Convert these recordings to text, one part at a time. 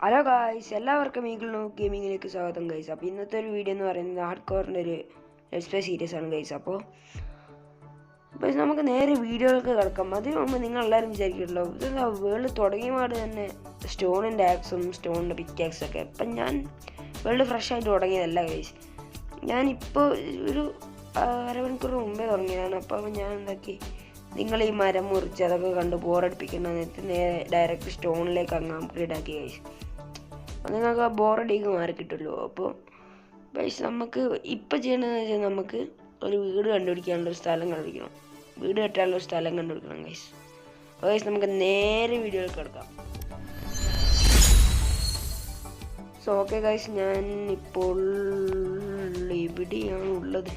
Hello guys, എല്ലാവർക്കും eagle no ഗെയിമിങ്ങിലേക്ക് സ്വാഗതം guys. അപ്പോൾ ഇന്നത്തെ ഒരു വീഡിയോ എന്ന് പറയുന്നത് ഹാർഡ് കോറിൻ്റെ ഒരു ലെറ്റ്സ് പ്ലേ സീരീസ് ആണ് ഗൈസ്. അപ്പോൾ നമുക്ക് നേരെ വീഡിയോകൾക്ക് കിടക്കാം. അതിന് മുമ്പ് നിങ്ങളെല്ലാവരും വിചാരിക്കുമല്ലോ, ഇതെന്താ വേൾഡ് തുടങ്ങിയപാട് തന്നെ സ്റ്റോണിൻ്റെ ആക്സും സ്റ്റോണിൻ്റെ പിക്കാക്സും ഒക്കെ. അപ്പം ഞാൻ വേൾഡ് ഫ്രഷ് ആയിട്ട് തുടങ്ങിയതല്ല ഗൈസ്. ഞാനിപ്പോൾ ഒരു അരമണിക്കൂർ മുമ്പേ തുടങ്ങിയതാണ്. അപ്പോൾ ഞാൻ എന്താക്കി, നിങ്ങൾ ഈ മരം മുറിച്ച് അതൊക്കെ കണ്ട് ബോറടിപ്പിക്കുന്ന നേരത്തെ നേരെ ഡയറക്റ്റ് സ്റ്റോണിലേക്ക് അങ്ങ് അപ്ഗ്രേഡ് ആക്കി ഗൈസ്. അപ്പോൾ നിങ്ങൾക്ക് ആ ബോറടിക്ക് മാറി കിട്ടുമല്ലോ. അപ്പോൾ ഗൈസ് നമുക്ക് ഇപ്പം ചെയ്യണമെന്ന് വെച്ചാൽ നമുക്ക് ഒരു വീട് കണ്ടുപിടിക്കാനുള്ള ഒരു സ്ഥലം കണ്ടുപിടിക്കണം. വീട് കെട്ടാനുള്ള ഒരു സ്ഥലം കണ്ടുപിടിക്കണം ഗൈസ്. അപ്പോൾ ഗൈസ് നമുക്ക് നേരെ വീഡിയോയിൽ കിടക്കാം. സോ ഓക്കെ ഗൈസ്, ഞാൻ ഇപ്പോൾ എവിടെയാണ് ഉള്ളത്?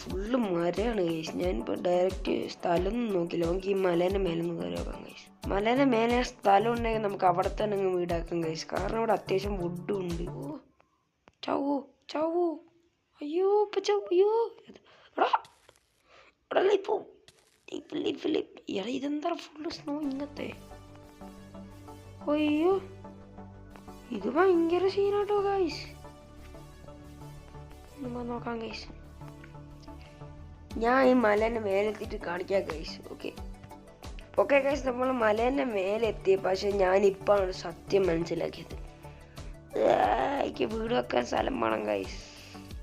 ഫുള്ള് മരമാണ് ഗൈസ്. ഞാനിപ്പോൾ ഡയറക്റ്റ് സ്ഥലം നോക്കില്ല, നമുക്ക് ഈ മലേൻ്റെ മേലെ നിന്ന് കയറി നോക്കാം ഗൈസ്. മലേൻ്റെ മേലെ സ്ഥലം ഉണ്ടെങ്കിൽ നമുക്ക് അവിടെ തന്നെ അങ്ങ് വീടാക്കാം ഗൈസ്. കാരണം ഇവിടെ അത്യാവശ്യം വുഡും ഉണ്ട്. ഓ ചാവോ ചാവോ, അയ്യോ ഇപ്പം ചാവോ, അയ്യോ എടാ എടാ ഇപ്പോൾ എടാ ഇതെന്താ ഫുള്ള് സ്നോ ഇങ്ങനത്തെ. അയ്യോ ഇത് ഭയങ്കര സീനാട്ടോ ഗൈസ്. നമ്മൾ നോക്കാം ഗൈസ്. ഞാൻ ഈ മലേൻ്റെ മേലെത്തിയിട്ട് കാണിക്കാം ഗൈസ്. ഓക്കെ ഗൈസ്, നമ്മൾ മലേൻ്റെ മേലെത്തി. പക്ഷെ ഞാനിപ്പോഴാണ് സത്യം മനസ്സിലാക്കിയത്, എനിക്ക് വീട് വെക്കാൻ സ്ഥലം വേണം ഗൈസ്.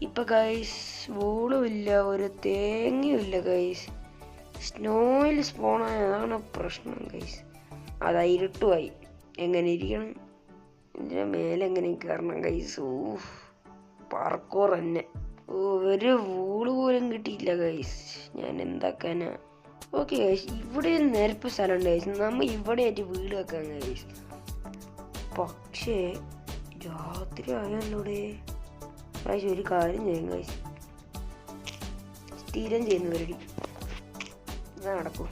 ഇപ്പം ഗൈസ് വോളും ഇല്ല, ഒരു തേങ്ങയും ഇല്ല ഗൈസ്. സ്നോയിൽ സ്പോണായ അതാണ് പ്രശ്നം ഗൈസ്. അതാ ഇരുട്ടുമായി. എങ്ങനെ ഇരിക്കണം, ഇതിൻ്റെ മേലെ എങ്ങനെ കയറണം ഗൈസ്? പാർക്കോർ തന്നെ. ഒരു വൂള് പോലും കിട്ടിയില്ല ഗൈസ്. ഞാൻ എന്താക്കാനാ? ഓക്കെ ഗൈസ്, ഇവിടെ നിരപ്പ് സ്ഥലമുണ്ട് ഗൈസ്. നമ്മൾ ഇവിടെ ആയിട്ട് വീട് വെക്കാം ഗൈസ്. പക്ഷേ രാത്രി ആയല്ലോടെ ഗൈസ്. ഒരു കാര്യം ചെയ്യും ഗൈസ്, സ്ഥിരം ചെയ്യുന്ന പരിപാടി ഇതാ നടക്കും.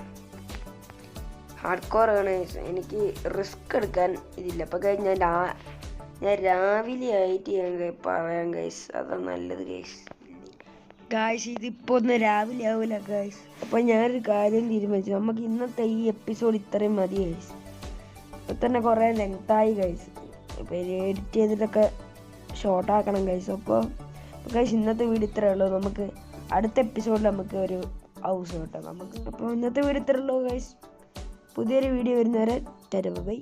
ഹാർഡ് കോർ ആണ് ഗൈസ്. എനിക്ക് റിസ്ക് എടുക്കാൻ ഇതില്ല. അപ്പം ഗൈസ് ഞാൻ രാവിലെ ആയിട്ട് ഞാൻ പറയാം ഗൈസ്, അതാണ് നല്ലത് ഗൈസ്. ഇതിപ്പോൾ ഒന്ന് രാവിലെ ആവില്ല ഗൈസ്. അപ്പം ഞാനൊരു കാര്യം തീരുമാനിച്ചു, നമുക്ക് ഇന്നത്തെ ഈ എപ്പിസോഡ് ഇത്രയും മതി ഗൈസ്. ഇപ്പം തന്നെ കുറേ ലെങ്തായി ഗൈസ്. ഇപ്പം എഡിറ്റ് ചെയ്തിട്ടൊക്കെ ഷോർട്ടാക്കണം ഗൈസ്. അപ്പോൾ ഗൈസ് ഇന്നത്തെ വീഡിയോ ഇത്രയേ ഉള്ളൂ. നമുക്ക് അടുത്ത എപ്പിസോഡിൽ നമുക്ക് ഒരു ഹൗസ് കിട്ടാം നമുക്ക്. അപ്പോൾ ഇന്നത്തെ വീഡിയോ ഇത്രയേ ഉള്ളൂ ഗൈസ്. പുതിയൊരു വീഡിയോ വരുന്നവരെ ടാറ്റാ ബൈ.